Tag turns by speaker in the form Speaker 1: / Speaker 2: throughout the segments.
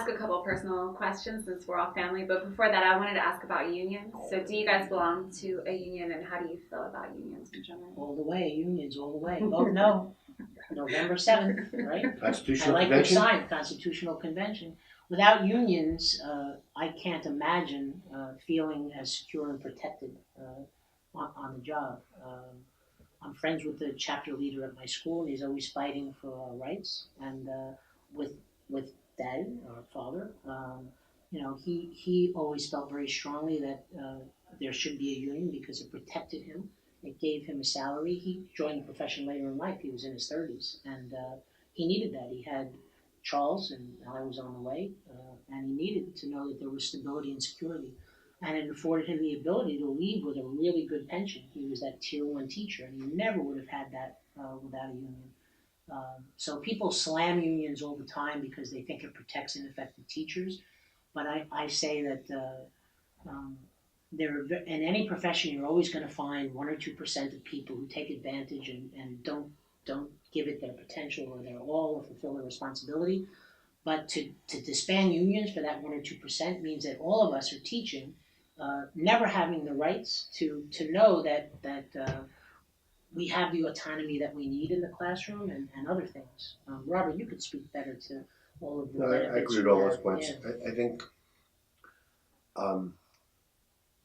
Speaker 1: ask a couple personal questions since we're all family, but before that, I wanted to ask about unions. So do you guys belong to a union, and how do you feel about unions in general?
Speaker 2: All the way, unions, all the way. Vote no. November 7th, right?
Speaker 3: Constitutional
Speaker 2: I like your
Speaker 3: Convention?
Speaker 2: sign, Constitutional Convention. Without unions, I can't imagine feeling as secure and protected on the job. I'm friends with the chapter leader at my school, and he's always fighting for our rights. And with Dad, our father, he always felt very strongly that there should be a union because it protected him. It gave him a salary. He joined the profession later in life. He was in his 30s, and he needed that. He had Charles, and I was on the way, and he needed to know that there was stability and security. And it afforded him the ability to leave with a really good pension. He was that tier 1 teacher, and he never would have had that without a union. So people slam unions all the time because they think it protects ineffective teachers. But I say that in any profession, you're always going to find 1 or 2% of people who take advantage and don't give it their potential or their all or fulfill their responsibility. But to disband unions for that 1 or 2% means that all of us are teaching, never having the rights to know that we have the autonomy that we need in the classroom and other things. Robert, you could speak better to all of the benefits.
Speaker 3: I agree with all those points.
Speaker 2: Yeah.
Speaker 3: I think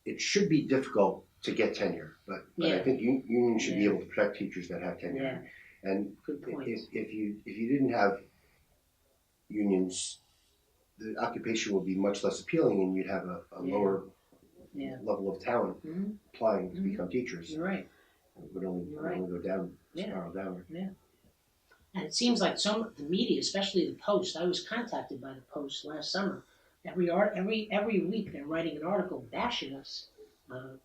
Speaker 3: it should be difficult to get tenure, but I think unions should be able to protect teachers that have tenure.
Speaker 2: Yeah.
Speaker 3: And
Speaker 2: Good point.
Speaker 3: if you didn't have unions, the occupation would be much less appealing, and you'd have a lower level of talent applying to become teachers.
Speaker 2: You're right.
Speaker 3: It would only go down, spiral downward.
Speaker 2: Yeah. And it seems like the media, especially the Post, I was contacted by the Post last summer. Every week they're writing an article bashing us.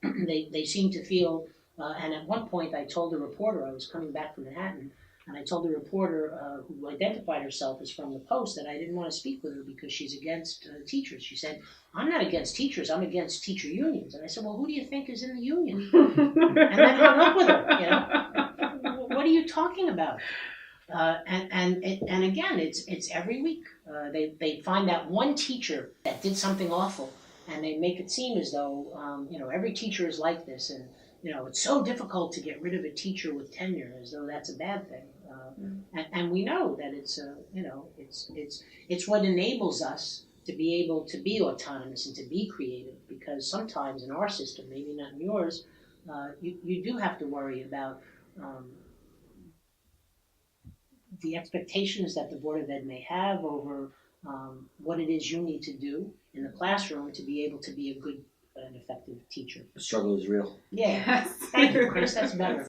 Speaker 2: They seem to feel, and at one point I told the reporter, I was coming back from Manhattan, and I told the reporter who identified herself as from the Post that I didn't want to speak with her because she's against teachers. She said, "I'm not against teachers, I'm against teacher unions." And I said, "Well, who do you think is in the union?" And then hung up with her. What are you talking about? And again, it's every week. They find that one teacher that did something awful, and they make it seem as though every teacher is like this, and it's so difficult to get rid of a teacher with tenure, as though that's a bad thing. And we know that it's what enables us to be able to be autonomous and to be creative. Because sometimes in our system, maybe not in yours, you do have to worry about the expectations that the Board of Ed may have over what it is you need to do in the classroom to be able to be a good and effective teacher.
Speaker 4: The struggle is real.
Speaker 2: Yeah.
Speaker 1: Yes.
Speaker 2: Thank you, Chris. That's better.